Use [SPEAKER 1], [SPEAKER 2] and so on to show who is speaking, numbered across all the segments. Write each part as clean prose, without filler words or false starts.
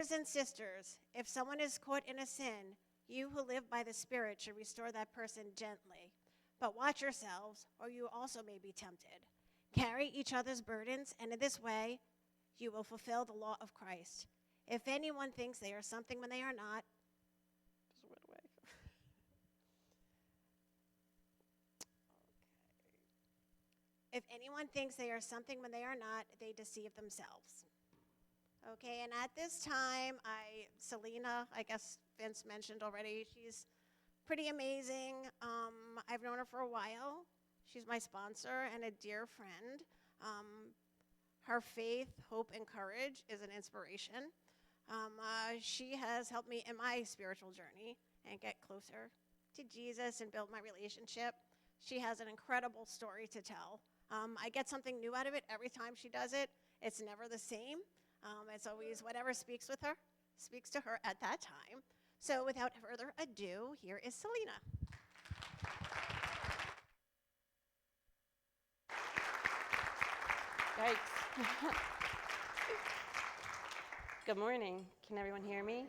[SPEAKER 1] Brothers and sisters, if someone is caught in a sin, you who live by the Spirit should restore that person gently. But watch yourselves, or you also may be tempted. Carry each other's burdens, and in this way you will fulfill the law of Christ. If anyone thinks they are something when they are not, just went away. If anyone thinks they are something when they are not, they deceive themselves. Okay, and at this time, Selena, I guess Vince mentioned already, she's pretty amazing. I've known her for a while. She's my sponsor and a dear friend. Her faith, hope, and courage is an inspiration. She has helped me in my spiritual journey and get closer to Jesus and build my relationship. She has an incredible story to tell. I get something new out of it every time she does it. It's never the same. It's always whatever speaks to her at that time. So without further ado, here is Selena.
[SPEAKER 2] Yikes. Good morning. Can everyone hear me?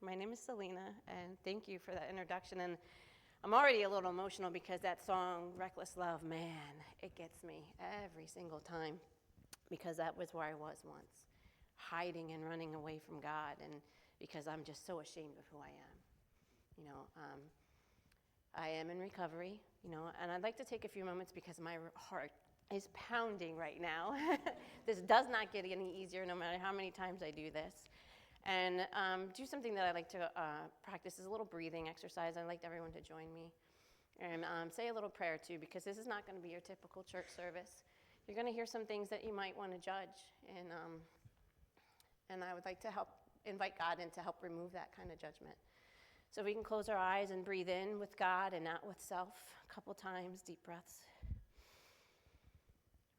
[SPEAKER 2] My name is Selena, and thank you for that introduction. And I'm already a little emotional because that song, Reckless Love, man, it gets me every single time, because that was where I was once, hiding and running away from God, and because I'm just so ashamed of who I am. I am in recovery, and I'd like to take a few moments because my heart is pounding right now. This does not get any easier no matter how many times I do this. And do something that I like to practice is a little breathing exercise. I'd like everyone to join me. And say a little prayer too, because this is not going to be your typical church service. You're going to hear some things that you might want to judge. And I would like to invite God in to help remove that kind of judgment. So we can close our eyes and breathe in with God and out with self a couple times, deep breaths.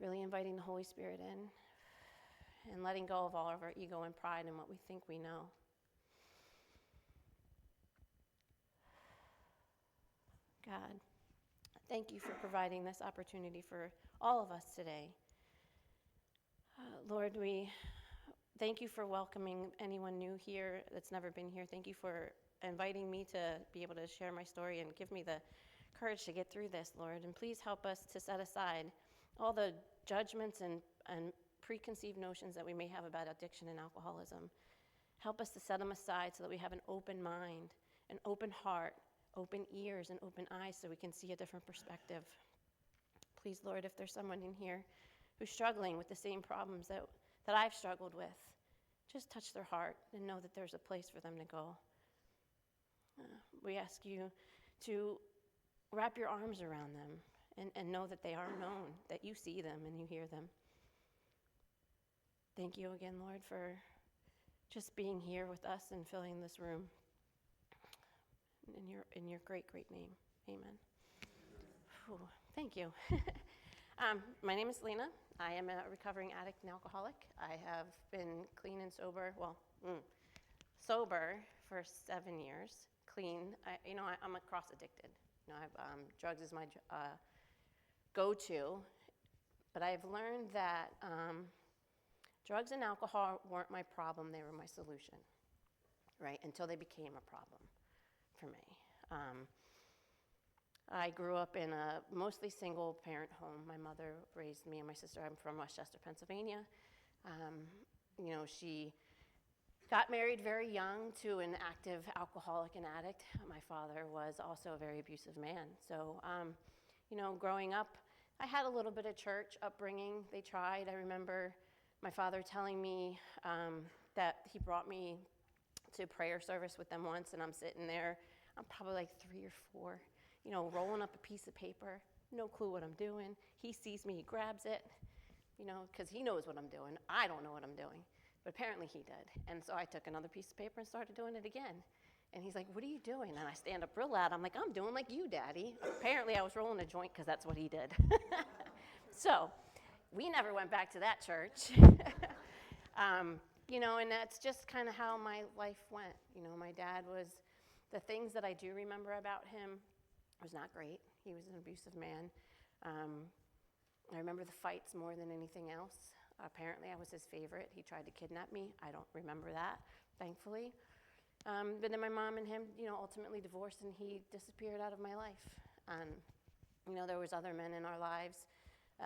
[SPEAKER 2] Really inviting the Holy Spirit in and letting go of all of our ego and pride and what we think we know. God, thank you for providing this opportunity for all of us today. Lord, we thank you for welcoming anyone new here that's never been here. Thank you for inviting me to be able to share my story and give me the courage to get through this, Lord. And please help us to set aside all the judgments and preconceived notions that we may have about addiction and alcoholism. Help us to set them aside so that we have an open mind, an open heart, open ears, and open eyes so we can see a different perspective. Please, Lord, if there's someone in here who's struggling with the same problems that I've struggled with, just touch their heart and know that there's a place for them to go. We ask you to wrap your arms around them and know that they are known, that you see them and you hear them. Thank you again, Lord, for just being here with us and filling this room. In your great, great name, amen. Whew, thank you. My name is Lena. I am a recovering addict and alcoholic. I have been clean and sober, sober for 7 years. Clean, I'm a cross addicted. Drugs is my go-to, but I've learned that drugs and alcohol weren't my problem, they were my solution, right, until they became a problem for me. I grew up in a mostly single-parent home. My mother raised me and my sister. I'm from Westchester, Pennsylvania. She got married very young to an active alcoholic and addict. My father was also a very abusive man. So, growing up, I had a little bit of church upbringing. They tried. I remember my father telling me that he brought me to prayer service with them once, and I'm sitting there. I'm probably like 3 or 4, rolling up a piece of paper, no clue what I'm doing. He sees me, he grabs it, because he knows what I'm doing. I don't know what I'm doing, but apparently he did. And so I took another piece of paper and started doing it again. And he's like, "What are you doing?" And I stand up real loud. I'm like, "I'm doing like you, Daddy." Apparently I was rolling a joint because that's what he did. So we never went back to that church. And that's just kind of how my life went. My dad was, the things that I do remember about him was not great. He was an abusive man. I remember the fights more than anything else. Apparently, I was his favorite. He tried to kidnap me. I don't remember that, thankfully. But then my mom and him, ultimately divorced, and he disappeared out of my life. And, there was other men in our lives.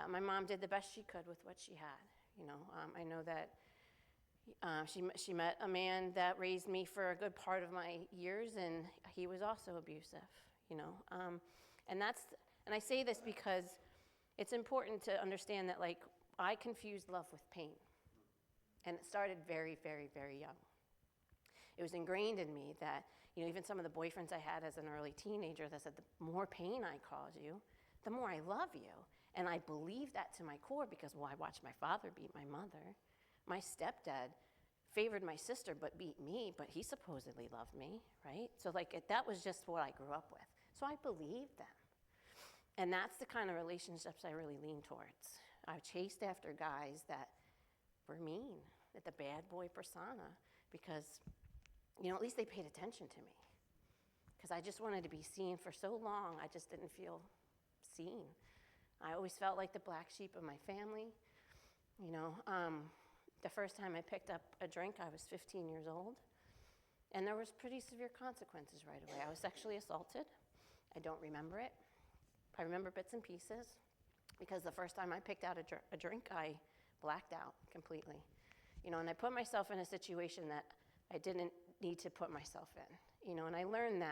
[SPEAKER 2] My mom did the best she could with what she had. I know that she met a man that raised me for a good part of my years, and he was also abusive. And I say this because it's important to understand that, like, I confused love with pain, and it started very, very, very young. It was ingrained in me that, even some of the boyfriends I had as an early teenager that said, the more pain I cause you, the more I love you. And I believed that to my core because, I watched my father beat my mother. My stepdad favored my sister but beat me, but he supposedly loved me, right? So, that was just what I grew up with. So I believed them. And that's the kind of relationships I really lean towards. I chased after guys that were mean, that the bad boy persona, because, at least they paid attention to me. Because I just wanted to be seen for so long, I just didn't feel seen. I always felt like the black sheep of my family. The first time I picked up a drink, I was 15 years old. And there was pretty severe consequences right away. I was sexually assaulted. I don't remember it. I remember bits and pieces. Because the first time I picked out a drink, I blacked out completely. And I put myself in a situation that I didn't need to put myself in. And I learned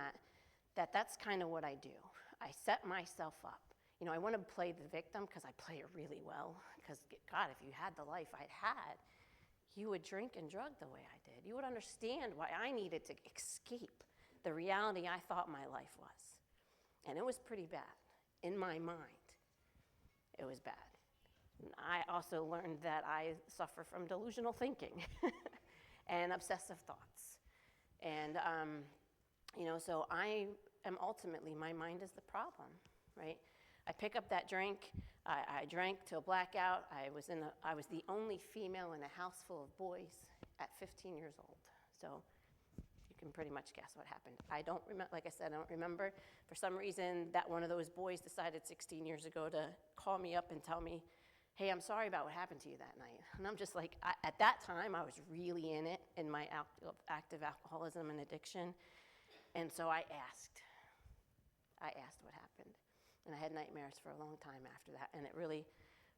[SPEAKER 2] that's kind of what I do. I set myself up. I want to play the victim because I play it really well. Because, God, if you had the life I'd had, you would drink and drug the way I did. You would understand why I needed to escape the reality I thought my life was. And it was pretty bad in my mind. It was bad. I also learned that I suffer from delusional thinking and obsessive thoughts. And, so I am ultimately, my mind is the problem, right? I pick up that drink. I drank till blackout. I was the only female in a house full of boys at 15 years old. So you can pretty much guess what happened. I don't remember, like I said, I don't remember. For some reason, that one of those boys decided 16 years ago to call me up and tell me, hey, I'm sorry about what happened to you that night. And I'm just like, at that time, I was really in it, in my active alcoholism and addiction. And so I asked what happened. And I had nightmares for a long time after that. And it really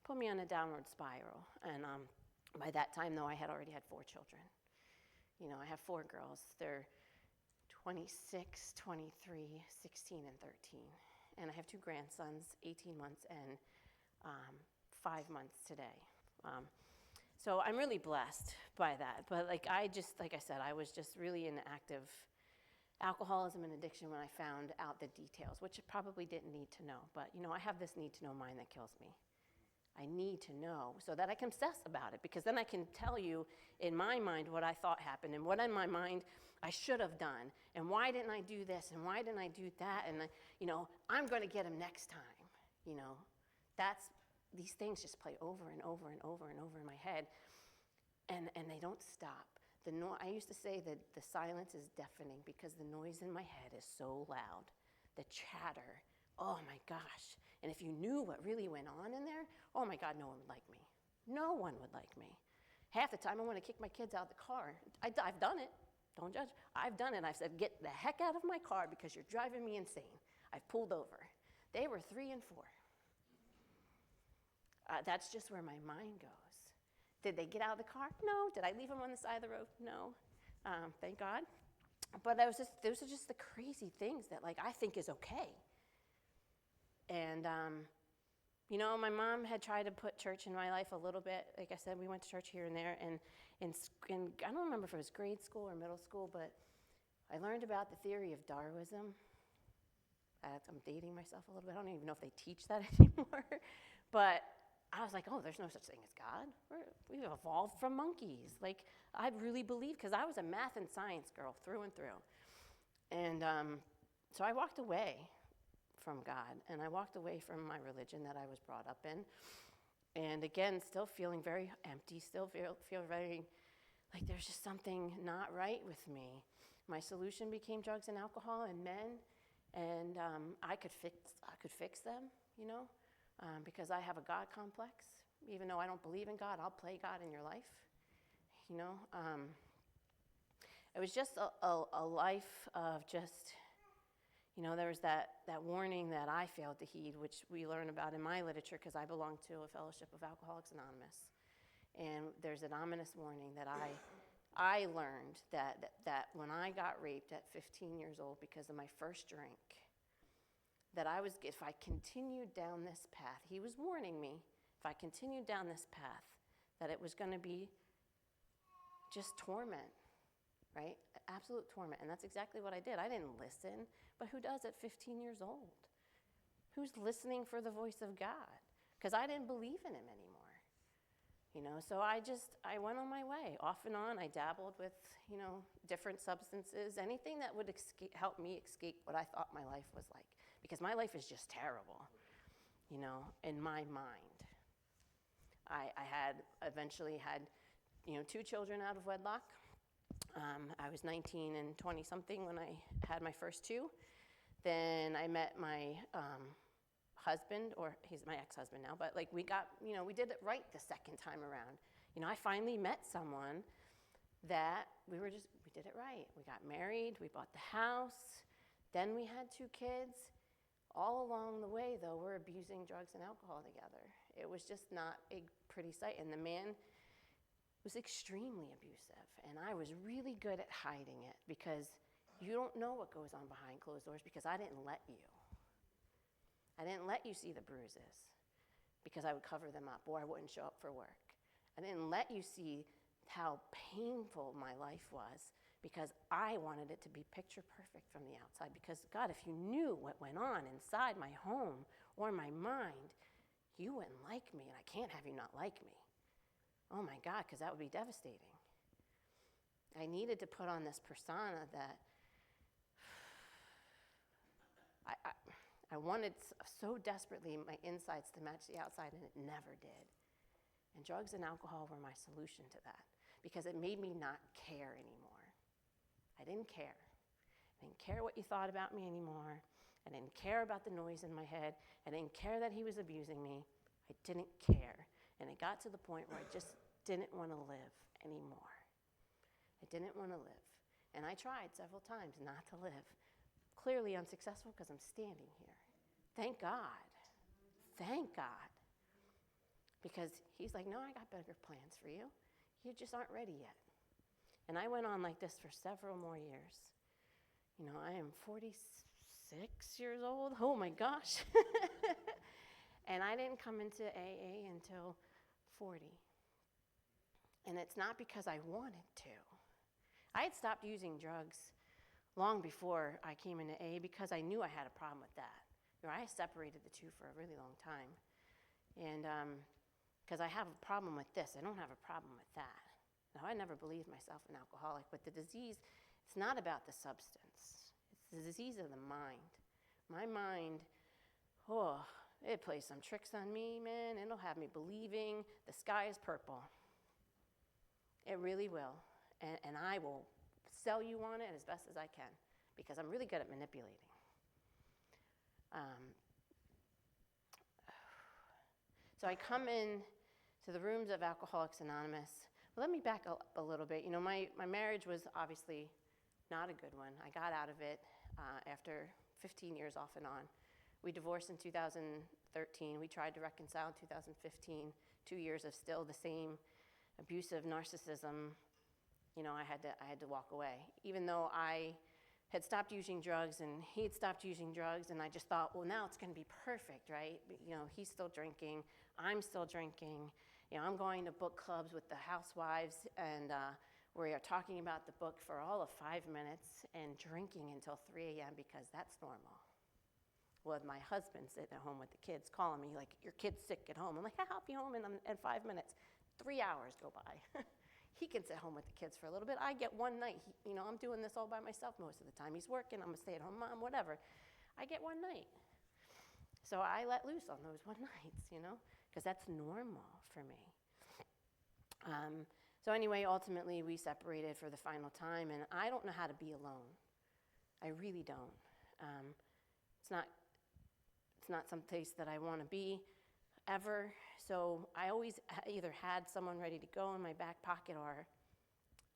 [SPEAKER 2] put me on a downward spiral. And by that time, though, I had already had 4 children. I have 4 girls. They're 26, 23, 16, and 13. And I have 2 grandsons, 18 months and 5 months today. So I'm really blessed by that. But like I said, I was just really in active alcoholism and addiction when I found out the details, which I probably didn't need to know. But, I have this need to know mind that kills me. I need to know so that I can obsess about it, because then I can tell you in my mind what I thought happened and what in my mind I should have done, and why didn't I do this, and why didn't I do that, and, I'm going to get him next time. These things just play over and over and over and over in my head, and they don't stop. I used to say that the silence is deafening because the noise in my head is so loud. The chatter, oh my gosh. And if you knew what really went on in there, oh my God, no one would like me. No one would like me. Half the time I want to kick my kids out of the car. I've done it. Don't judge. I've done it. I've said, get the heck out of my car because you're driving me insane. I've pulled over. They were 3 and 4. That's just where my mind goes. Did they get out of the car? No. Did I leave them on the side of the road? No. Thank God. But those are just the crazy things that, I think is okay. And, my mom had tried to put church in my life a little bit. Like I said, we went to church here and there. And I don't remember if it was grade school or middle school, but I learned about the theory of Darwinism. I'm dating myself a little bit. I don't even know if they teach that anymore. But I was like, oh, there's no such thing as God. We've evolved from monkeys. I really believed, because I was a math and science girl through and through. And so I walked away from God, and I walked away from my religion that I was brought up in. And again, still feeling very empty, still feel very like there's just something not right with me. My solution became drugs and alcohol and men, and I could fix them, because I have a God complex, even though I don't believe in God, I'll play God in your life. You know, it was just a life of just, you know, there was that warning that I failed to heed, which we learn about in my literature because I belong to a fellowship of Alcoholics Anonymous. And there's an ominous warning that I learned that when I got raped at 15 years old because of my first drink, that if I continued down this path, he was warning me, if I continued down this path, that it was going to be just torment, right? Absolute torment. And that's exactly what I did. I didn't listen, but who does at 15 years old? Who's listening for the voice of God? Because I didn't believe in him anymore. You know, so I went on my way. Off and on, I dabbled with, you know, different substances, anything that would help me escape what I thought my life was like. Because my life is just terrible, you know, in my mind. I eventually had, you know, 2 children out of wedlock. I was 19 and 20-something when I had my first 2. Then I met my husband, or he's my ex-husband now, but like we did it right the second time around. You know, I finally met someone that we did it right. We got married, we bought the house, then we had 2 kids. All along the way, though, we're abusing drugs and alcohol together. It was just not a pretty sight, and the man was extremely abusive, and I was really good at hiding it because you don't know what goes on behind closed doors because I didn't let you. I didn't let you see the bruises because I would cover them up or I wouldn't show up for work. I didn't let you see how painful my life was because I wanted it to be picture perfect from the outside. Because, God, if you knew what went on inside my home or my mind, you wouldn't like me, and I can't have you not like me. Oh, my God, because that would be devastating. I needed to put on this persona that I wanted so desperately my insides to match the outside, and it never did. And drugs and alcohol were my solution to that because it made me not care anymore. I didn't care. I didn't care what you thought about me anymore. I didn't care about the noise in my head. I didn't care that he was abusing me. I didn't care. And it got to the point where I just didn't want to live anymore. I didn't want to live. And I tried several times not to live. Clearly unsuccessful because I'm standing here. Thank God. Thank God. Because he's like, no, I got bigger plans for you. You just aren't ready yet. And I went on like this for several more years. You know, I am 46 years old. Oh my gosh. And I didn't come into AA until 40. And it's not because I wanted to. I had stopped using drugs long before I came into AA because I knew I had a problem with that. You know, I separated the two for a really long time. And because I have a problem with this, I don't have a problem with that. Now, I never believed myself an alcoholic, but the disease, it's not about the substance. It's the disease of the mind. My mind, it plays some tricks on me, man. It'll have me believing the sky is purple. It really will. And I will sell you on it as best as I can because I'm really good at manipulating. So I come in to the rooms of Alcoholics Anonymous. Well, let me back up a little bit. You know, my marriage was obviously not a good one. I got out of it after 15 years off and on. We divorced in 2013. We tried to reconcile in 2015. 2 years of still the same abusive narcissism. You know, I had to walk away. Even though I had stopped using drugs and he had stopped using drugs, and I just thought, well, now it's going to be perfect, right? You know, he's still drinking. I'm still drinking. You know, I'm going to book clubs with the housewives, and we are talking about the book for all of 5 minutes and drinking until 3 a.m. because that's normal. With my husband sitting at home with the kids calling me like, your kid's sick at home. I'm like, I'll be home in 5 minutes. 3 hours go by. He can sit home with the kids for a little bit. I get one night. You know, I'm doing this all by myself most of the time. He's working. I'm a stay-at-home mom, whatever. I get one night. So I let loose on those one nights, you know, because that's normal for me. So anyway, ultimately, we separated for the final time, and I don't know how to be alone. I really don't. It's not some place that I want to be. ever. So I always either had someone ready to go in my back pocket, or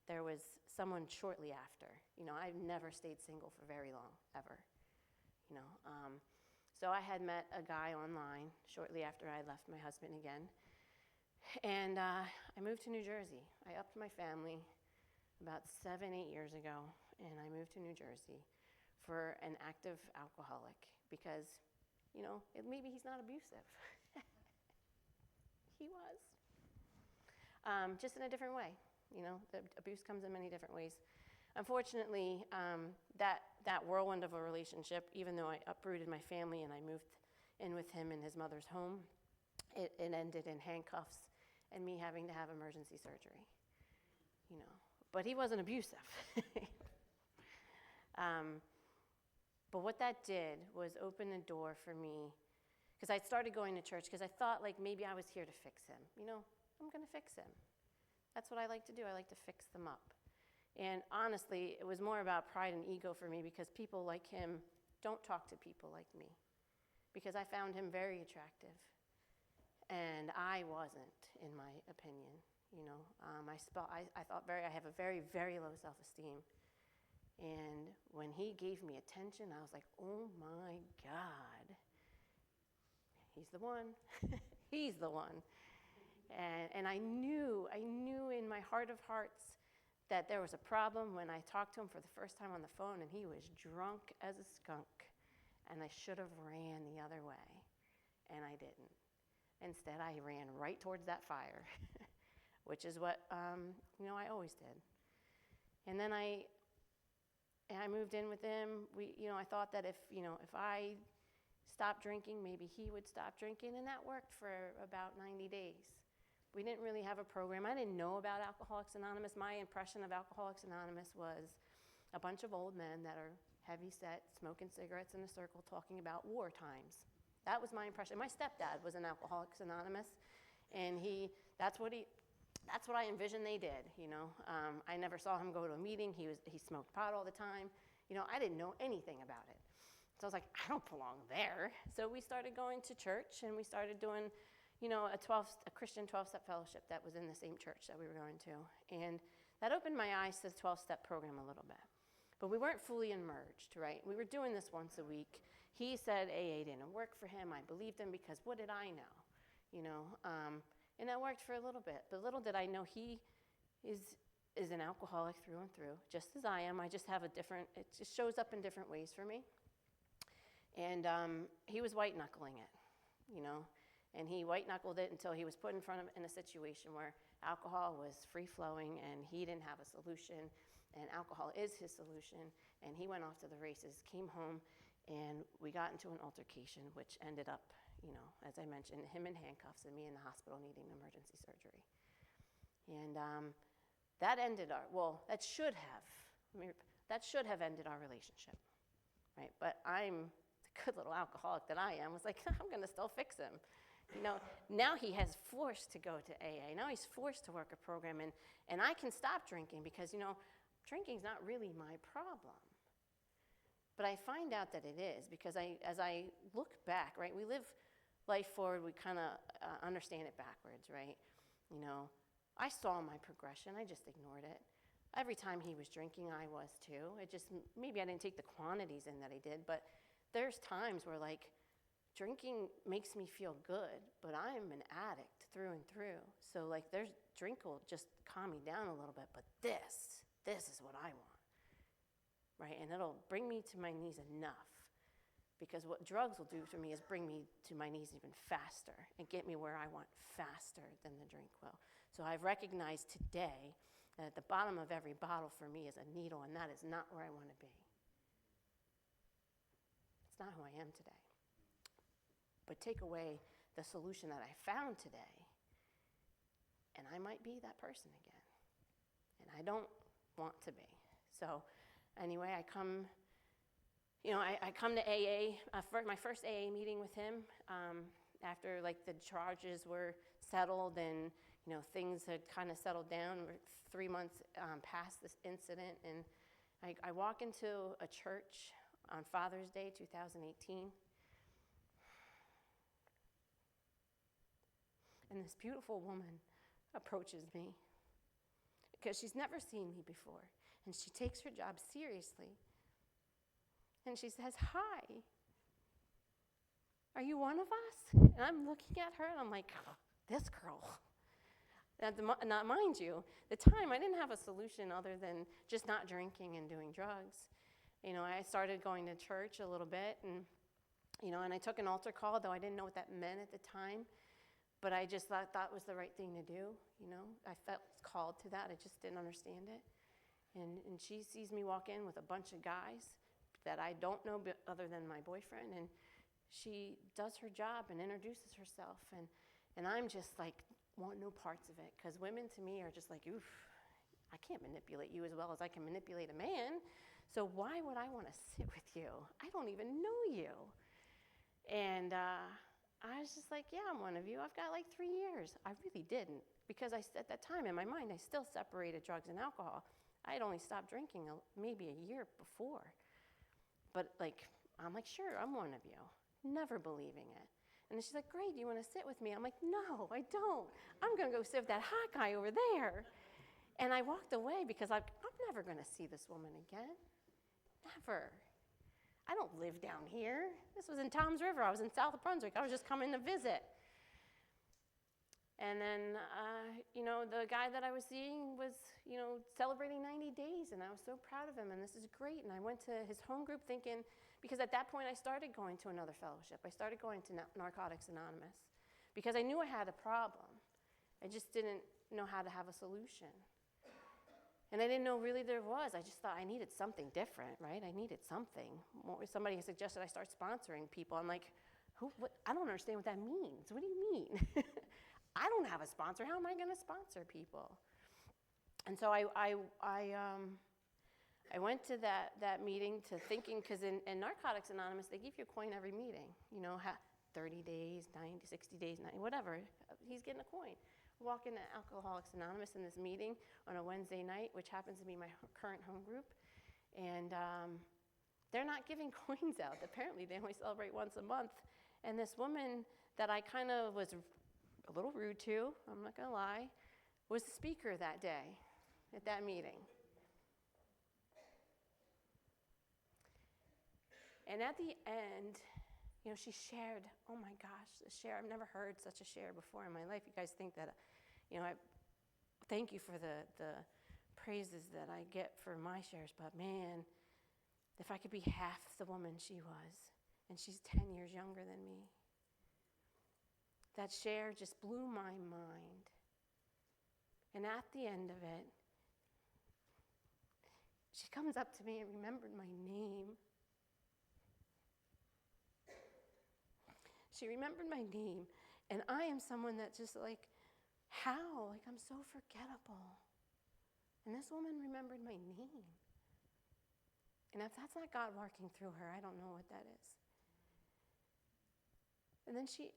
[SPEAKER 2] there was someone shortly after. I've never stayed single for very long, ever. So I had met a guy online shortly after I left my husband again. And I moved to New Jersey. I upped my family about 7, 8 years ago, and I moved to New Jersey for an active alcoholic because, maybe he's not abusive. He was. Just in a different way. The abuse comes in many different ways. Unfortunately, that whirlwind of a relationship, even though I uprooted my family and I moved in with him in his mother's home, it ended in handcuffs and me having to have emergency surgery. But he wasn't abusive. But what that did was open a door for me, because I started going to church because I thought maybe I was here to fix him. I'm going to fix him. That's what I like to do. I like to fix them up. And honestly, it was more about pride and ego for me, because people like him don't talk to people like me, because I found him very attractive. And I wasn't, in my opinion. I have a very, very low self-esteem. And when he gave me attention, I was like, oh my God, he's the one. He's the one. And I knew in my heart of hearts that there was a problem when I talked to him for the first time on the phone, and he was drunk as a skunk. And I should have ran the other way, and I didn't. Instead, I ran right towards that fire, which is what I always did. And then I moved in with him. I thought that if I stopped drinking, maybe he would stop drinking, and that worked for about 90 days. We didn't really have a program. I didn't know about Alcoholics Anonymous. My impression of Alcoholics Anonymous was a bunch of old men that are heavy-set, smoking cigarettes in a circle, talking about war times. That was my impression. My stepdad was an Alcoholics Anonymous, and that's what I envisioned they did. I never saw him go to a meeting. He smoked pot all the time. I didn't know anything about it. So I was like, I don't belong there. So we started going to church, and we started doing a Christian 12-step fellowship that was in the same church that we were going to. And that opened my eyes to the 12-step program a little bit. But we weren't fully immersed, right? We were doing this once a week. He said AA didn't work for him. I believed him, because what did I know? And that worked for a little bit. But little did I know he is an alcoholic through and through, just as I am. I just have it just shows up in different ways for me. And he was white-knuckling it, And he white-knuckled it until he was put in a situation where alcohol was free-flowing and he didn't have a solution, and alcohol is his solution. And he went off to the races, came home, and we got into an altercation, which ended up, as I mentioned, him in handcuffs and me in the hospital needing emergency surgery. And that should have ended our relationship, right? But I'm the good little alcoholic that I am, was like, I'm going to still fix him. Now he has forced to go to AA. Now he's forced to work a program, and I can stop drinking because, drinking's not really my problem. But I find out that it is, because as I look back, right, we live life forward, we kind of understand it backwards, right? I saw my progression, I just ignored it. Every time he was drinking, I was too. Maybe I didn't take the quantities in that he did, but there's times where drinking makes me feel good, but I'm an addict through and through. So drink will just calm me down a little bit, but this is what I want, right? And it'll bring me to my knees enough, because what drugs will do for me is bring me to my knees even faster and get me where I want faster than the drink will. So I've recognized today that at the bottom of every bottle for me is a needle, and that is not where I want to be. It's not who I am today. But take away the solution that I found today, and I might be that person again. And I don't want to be. So anyway, I come to AA, my first AA meeting with him, after the charges were settled and things had kind of settled down. We're 3 months past this incident, and I walk into a church on Father's Day 2018. And this beautiful woman approaches me because she's never seen me before. And she takes her job seriously. And she says, "Hi, are you one of us?" And I'm looking at her and I'm like, this girl. Now, mind you, the time I didn't have a solution other than just not drinking and doing drugs. I started going to church a little bit, and I took an altar call, though I didn't know what that meant at the time. But I just thought that was the right thing to do. I felt called to that. I just didn't understand it. And she sees me walk in with a bunch of guys that I don't know other than my boyfriend, and she does her job and introduces herself, and I'm just like, want no parts of it, because women to me are just like, oof, I can't manipulate you as well as I can manipulate a man, so why would I want to sit with you? I don't even know you. And I was just like, yeah, I'm one of you. I've got like 3 years. I really didn't, because at that time in my mind, I still separated drugs and alcohol. I had only stopped drinking maybe a year before. But I'm like, sure, I'm one of you. Never believing it. And then she's like, great, do you want to sit with me? I'm like, no, I don't. I'm going to go sit with that hot guy over there. And I walked away because I'm never going to see this woman again. Never. I don't live down here. This was in Toms River. I was in South Brunswick. I was just coming to visit. And then, the guy that I was seeing was, celebrating 90 days, and I was so proud of him, and this is great. And I went to his home group thinking, because at that point I started going to another fellowship. I started going to Narcotics Anonymous because I knew I had a problem. I just didn't know how to have a solution. And I didn't know really there was. I just thought I needed something different, right? I needed something. Somebody suggested I start sponsoring people. I'm like, I don't understand what that means. What do you mean? I don't have a sponsor. How am I going to sponsor people? And so I went to that meeting to thinking, because in Narcotics Anonymous, they give you a coin every meeting. 30 days, 90, 60 days, 90, whatever. He's getting a coin. Walk into Alcoholics Anonymous in this meeting on a Wednesday night, which happens to be my current home group. And they're not giving coins out. Apparently, they only celebrate once a month. And this woman that I kind of was a little rude to, I'm not going to lie, was the speaker that day at that meeting. And at the end, she shared, oh my gosh, the share. I've never heard such a share before in my life. You guys think that, I thank you for the praises that I get for my shares, but man, if I could be half the woman she was, and she's 10 years younger than me. That share just blew my mind. And at the end of it, she comes up to me and remembered my name. She remembered my name, and I am someone that just how? I'm so forgettable. And this woman remembered my name. And if that's not God working through her, I don't know what that is. And then she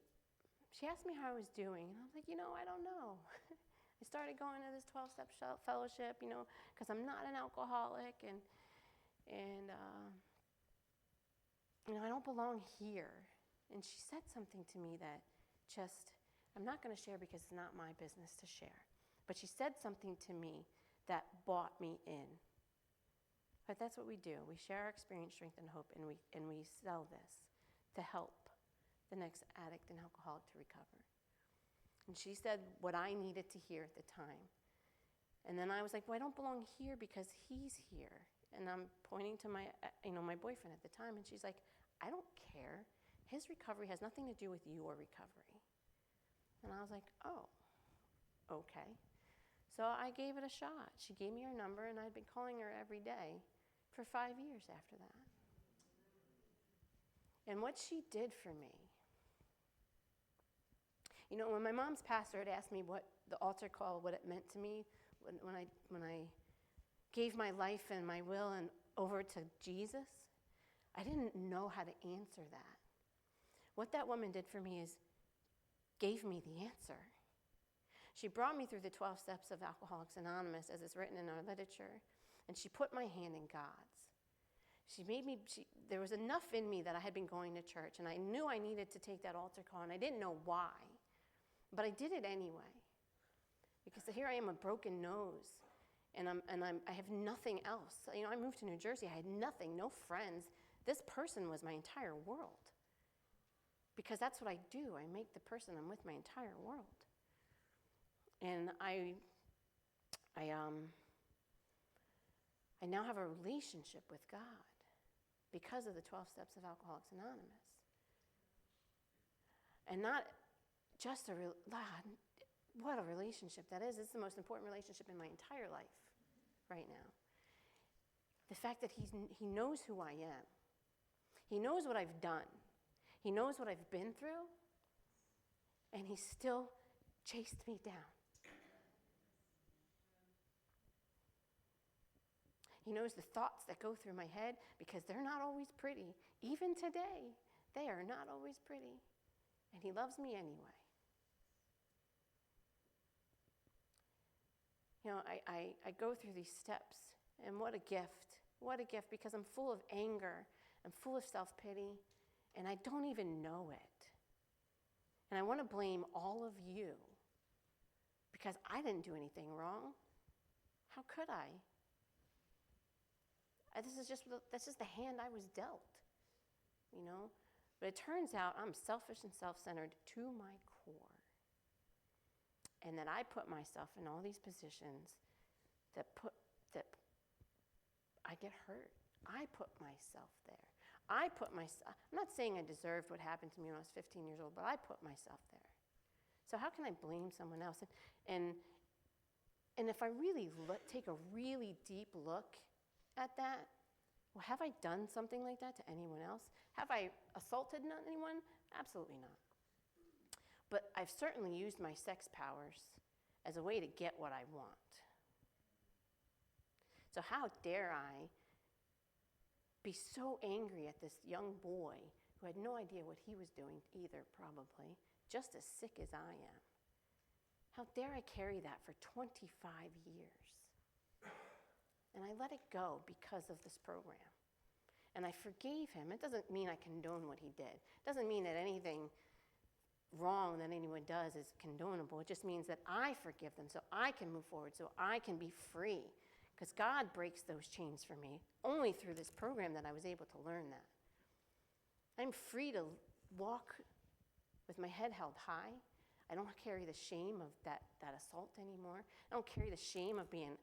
[SPEAKER 2] asked me how I was doing, and I was like, I don't know. I started going to this 12-step fellowship, because I'm not an alcoholic, and I don't belong here. And she said something to me that I'm not going to share because it's not my business to share. But she said something to me that bought me in. But that's what we do. We share our experience, strength, and hope, and we sell this to help the next addict and alcoholic to recover. And she said what I needed to hear at the time. And then I was like, well, I don't belong here because he's here. And I'm pointing to my boyfriend at the time, and she's like, I don't care. His recovery has nothing to do with your recovery. And I was like, oh, okay. So I gave it a shot. She gave me her number, and I'd been calling her every day for 5 years after that. And what she did for me, when my mom's pastor had asked me what the altar call, what it meant to me, when I gave my life and my will and over to Jesus, I didn't know how to answer that. What that woman did for me is gave me the answer. She brought me through the 12 steps of Alcoholics Anonymous, as it's written in our literature, and she put my hand in God's. There was enough in me that I had been going to church, and I knew I needed to take that altar call, and I didn't know why. But I did it anyway. Because here I am, a broken nose, and I have nothing else. I moved to New Jersey. I had nothing, no friends. This person was my entire world. Because that's what I do. I make the person I'm with my entire world. And I now have a relationship with God because of the 12 Steps of Alcoholics Anonymous. And not just what a relationship that is. It's the most important relationship in my entire life right now. The fact that he knows who I am. He knows what I've done. He knows what I've been through. And he still chased me down. He knows the thoughts that go through my head because they're not always pretty. Even today, they are not always pretty. And he loves me anyway. I go through these steps, and what a gift. What a gift, because I'm full of anger. I'm full of self-pity, and I don't even know it. And I want to blame all of you because I didn't do anything wrong. How could I? That's just the hand I was dealt, But it turns out I'm selfish and self-centered to my core. And that I put myself in all these positions that I get hurt. I put myself there. I'm not saying I deserved what happened to me when I was 15 years old, but I put myself there. So how can I blame someone else? And if I really take a really deep look at that, well, have I done something like that to anyone else? Have I assaulted anyone? Absolutely not. But I've certainly used my sex powers as a way to get what I want. So how dare I be so angry at this young boy who had no idea what he was doing either, probably, just as sick as I am? How dare I carry that for 25 years? And I let it go because of this program. And I forgave him. It doesn't mean I condone what he did. It doesn't mean that anything wrong that anyone does is condonable. It just means that I forgive them so I can move forward, so I can be free. Because God breaks those chains for me. Only through this program that I was able to learn that. I'm free to walk with my head held high. I don't carry the shame of that assault anymore. I don't carry the shame of being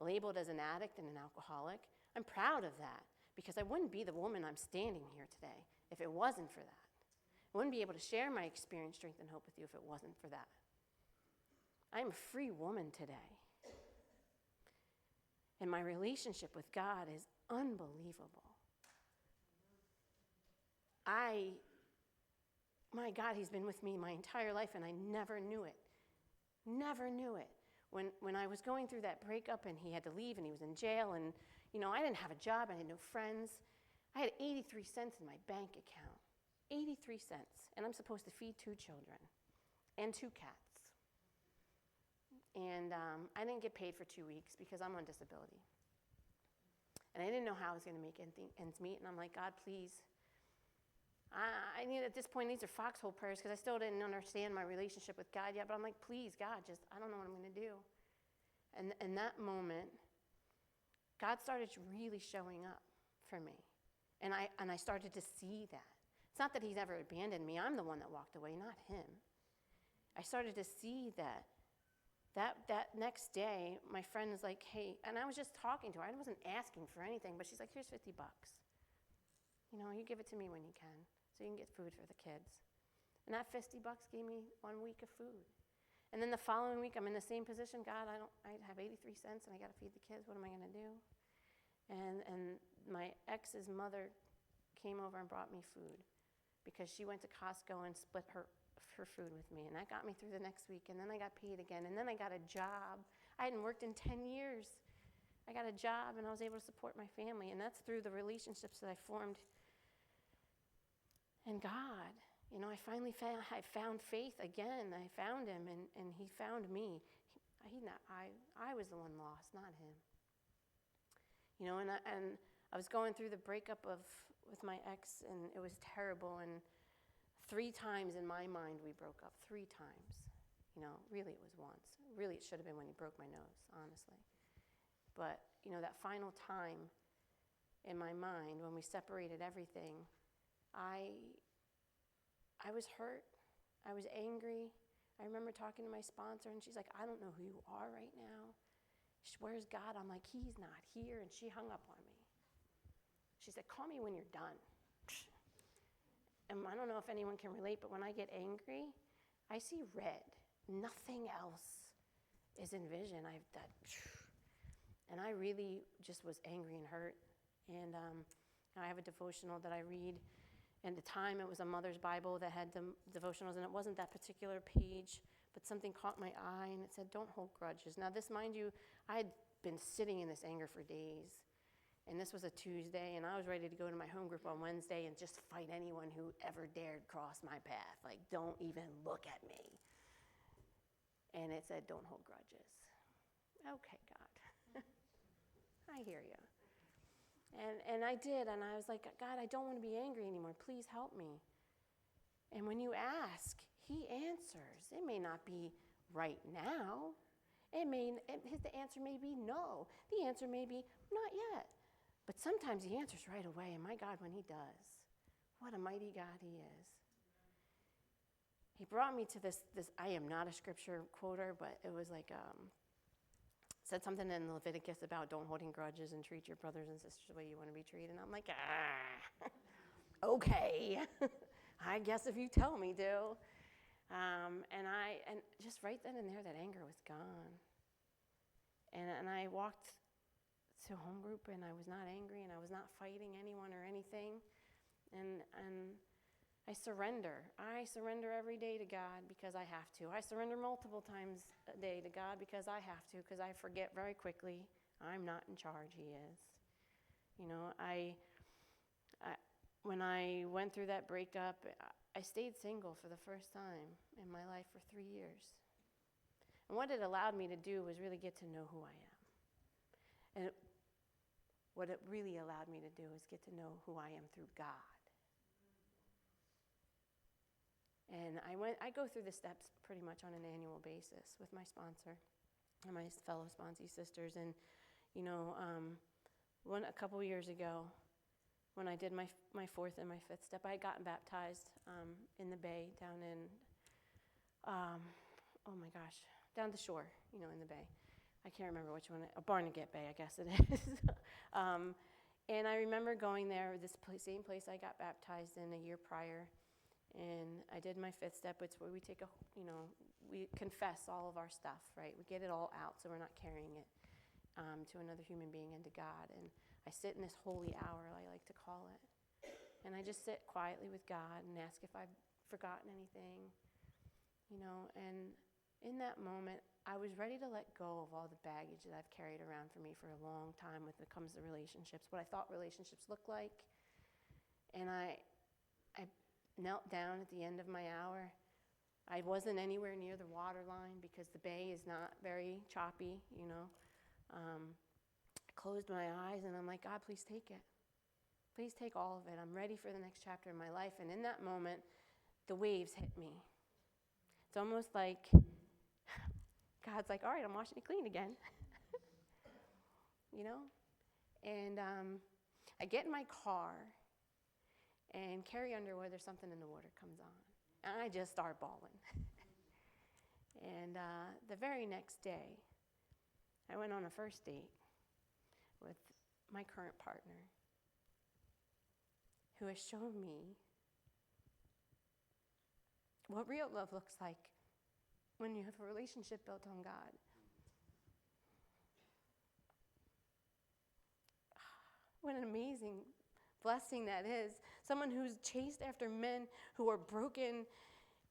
[SPEAKER 2] labeled as an addict and an alcoholic. I'm proud of that because I wouldn't be the woman I'm standing here today if it wasn't for that. I wouldn't be able to share my experience, strength, and hope with you if it wasn't for that. I'm a free woman today. And my relationship with God is unbelievable. My God, he's been with me my entire life, and I never knew it. Never knew it. When I was going through that breakup, and he had to leave, and he was in jail, and, I didn't have a job, I had no friends. I had 83 cents in my bank account. 83 cents. And I'm supposed to feed 2 children and 2 cats. And I didn't get paid for 2 weeks because I'm on disability. And I didn't know how I was going to make ends meet. And I'm like, God, please. I need, at this point, these are foxhole prayers because I still didn't understand my relationship with God yet. But I'm like, please, God, I don't know what I'm going to do. And in that moment, God started really showing up for me. And I started to see that. It's not that he's ever abandoned me. I'm the one that walked away, not him. I started to see that next day, my friend was like, hey, and I was just talking to her. I wasn't asking for anything, but she's like, here's $50. You give it to me when you can so you can get food for the kids. And that $50 gave me 1 week of food. And then the following week, I'm in the same position. God, I have 83 cents and I got to feed the kids. What am I going to do? And my ex's mother came over and brought me food because she went to Costco and split her food with me. And that got me through the next week. And then I got paid again. And then I got a job. I hadn't worked in 10 years. I got a job and I was able to support my family. And that's through the relationships that I formed. And God, I finally found faith again. I found him and he found me. I was the one lost, not him. And I was going through the breakup with my ex, and it was terrible. And 3 times in my mind we broke up, 3 times. Really it was once. Really it should have been when he broke my nose, honestly. But, that final time in my mind when we separated everything, I was hurt. I was angry. I remember talking to my sponsor, and she's like, I don't know who you are right now. Where's God? I'm like, he's not here. And she hung up on me. She said, call me when you're done. And I don't know if anyone can relate, but when I get angry, I see red. Nothing else is in vision. And I really just was angry and hurt. And I have a devotional that I read. And at the time, it was a mother's Bible that had devotionals, and it wasn't that particular page, but something caught my eye, and it said, don't hold grudges. Now, this, mind you, I had been sitting in this anger for days. And this was a Tuesday, and I was ready to go to my home group on Wednesday and just fight anyone who ever dared cross my path. Like, don't even look at me. And it said, don't hold grudges. Okay, God. I hear you. And I did, and I was like, God, I don't want to be angry anymore. Please help me. And when you ask, he answers. It may not be right now. The answer may be no. The answer may be not yet. But sometimes he answers right away, and my God, when he does, what a mighty God he is. He brought me to this I am not a scripture quoter, but it was like, said something in Leviticus about don't holding grudges and treat your brothers and sisters the way you want to be treated. And I'm like, okay, I guess if you tell me to. And just right then and there, that anger was gone. And I walked to home group, and I was not angry, and I was not fighting anyone or anything. And I surrender. I surrender every day to God because I have to. I surrender multiple times a day to God because I have to, because I forget very quickly. I'm not in charge, he is. When I went through that breakup, I stayed single for the first time in my life for 3 years. And what it allowed me to do was really get to know who I am. And what it really allowed me to do is get to know who I am through God. And I go through the steps pretty much on an annual basis with my sponsor and my fellow sponsee sisters. And, a couple years ago, when I did my fourth and my fifth step, I had gotten baptized in the bay down in, down the shore, in the bay. I can't remember which one, Barnegat Bay, I guess it is. And I remember going there, same place I got baptized in a year prior, and I did my fifth step. It's where we take we confess all of our stuff, right? We get it all out so we're not carrying it to another human being and to God. And I sit in this holy hour, I like to call it. And I just sit quietly with God and ask if I've forgotten anything, and in that moment, I was ready to let go of all the baggage that I've carried around for me for a long time when it comes to relationships, what I thought relationships looked like. And I knelt down at the end of my hour. I wasn't anywhere near the water line because the bay is not very choppy, I closed my eyes and I'm like, God, please take it. Please take all of it. I'm ready for the next chapter in my life. And in that moment, the waves hit me. It's almost like God's like, all right, I'm washing you clean again. And I get in my car, and Carrie Underwood, there's something in the water, comes on. And I just start bawling. And the very next day, I went on a first date with my current partner, who has shown me what real love looks like when you have a relationship built on God. What an amazing blessing that is. Someone who's chased after men who are broken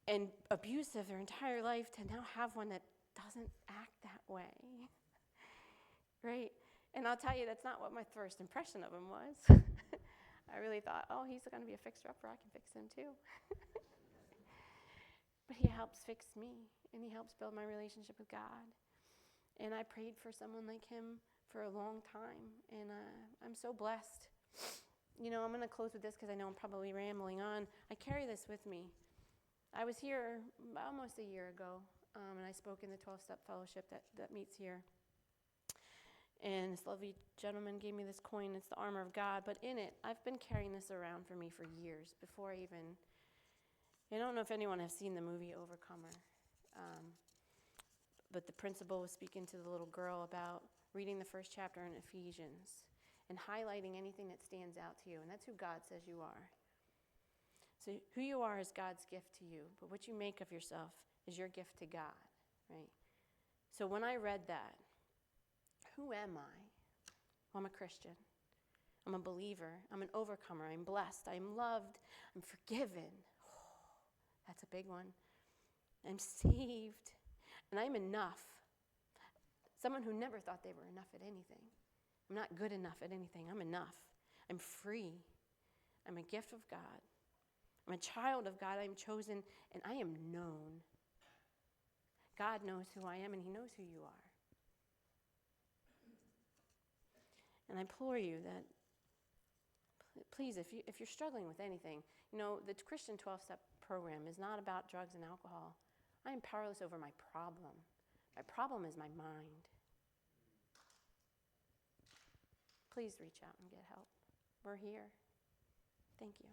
[SPEAKER 2] and abusive their entire life to now have one that doesn't act that way. Right? And I'll tell you, that's not what my first impression of him was. I really thought, oh, he's going to be a fixer-upper. I can fix him too. But he helps fix me, and he helps build my relationship with God. And I prayed for someone like him for a long time, and I'm so blessed. I'm going to close with this because I know I'm probably rambling on. I carry this with me. I was here almost a year ago and I spoke in the 12-step fellowship that meets here. And this lovely gentleman gave me this coin. It's the armor of God, but in it, I've been carrying this around for me for years before I don't know if anyone has seen the movie Overcomer, but the principal was speaking to the little girl about reading the first chapter in Ephesians and highlighting anything that stands out to you, and that's who God says you are. So who you are is God's gift to you, but what you make of yourself is your gift to God, right? So when I read that, who am I? Well, I'm a Christian. I'm a believer. I'm an overcomer. I'm blessed. I'm loved. I'm forgiven. Oh, that's a big one. I'm saved. And I'm enough. Someone who never thought they were enough at anything. I'm not good enough at anything. I'm enough. I'm free. I'm a gift of God. I'm a child of God. I'm chosen, and I am known. God knows who I am, and he knows who you are. And I implore you that, please, if you're struggling with anything, the Christian 12-step program is not about drugs and alcohol. I am powerless over my problem. My problem is my mind. Please reach out and get help. We're here. Thank you.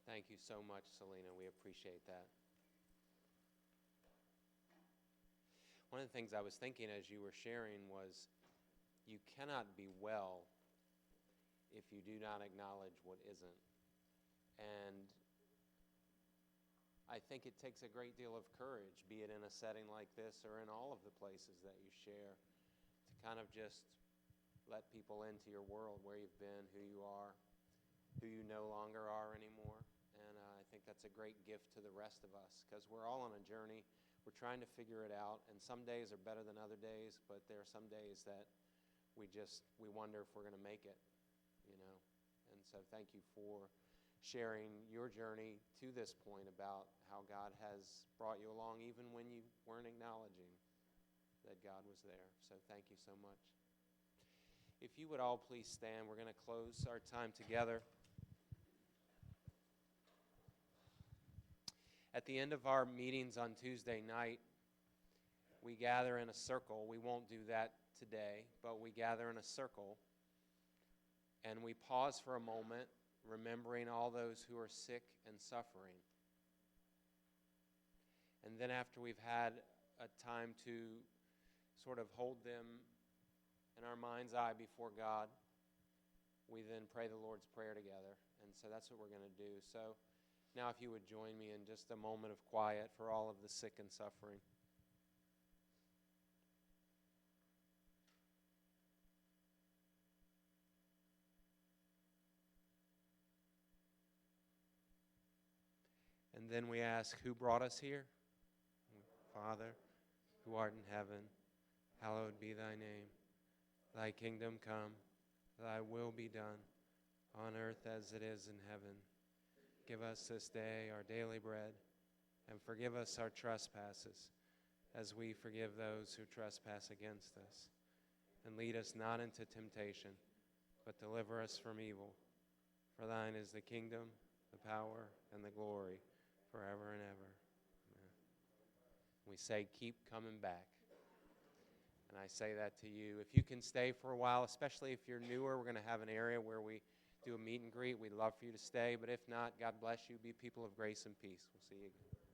[SPEAKER 3] Thank you so much, Selena. We appreciate that. One of the things I was thinking as you were sharing was you cannot be well if you do not acknowledge what isn't. And I think it takes a great deal of courage, be it in a setting like this or in all of the places that you share, to kind of just let people into your world, where you've been, who you are, who you no longer are anymore. And I think that's a great gift to the rest of us, because we're all on a journey. We're trying to figure it out, and some days are better than other days, but there are some days that we wonder if we're going to make it, And so thank you for sharing your journey to this point about how God has brought you along, even when you weren't acknowledging that God was there. So thank you so much. If you would all please stand, we're going to close our time together. At the end of our meetings on Tuesday night, we gather in a circle. We won't do that today, but we gather in a circle, and we pause for a moment, remembering all those who are sick and suffering. And then after we've had a time to sort of hold them in our mind's eye before God, we then pray the Lord's Prayer together. And so that's what we're going to do. So now if you would join me in just a moment of quiet for all of the sick and suffering. And then we ask, who brought us here? Father, who art in heaven, hallowed be thy name. Thy kingdom come, thy will be done, on earth as it is in heaven. Give us this day our daily bread, and forgive us our trespasses, as we forgive those who trespass against us. And lead us not into temptation, but deliver us from evil. For thine is the kingdom, the power, and the glory, forever and ever. Amen. We say, keep coming back. And I say that to you. If you can stay for a while, especially if you're newer, we're going to have an area where we do a meet and greet. We'd love for you to stay. But if not, God bless you. Be people of grace and peace. We'll see you again.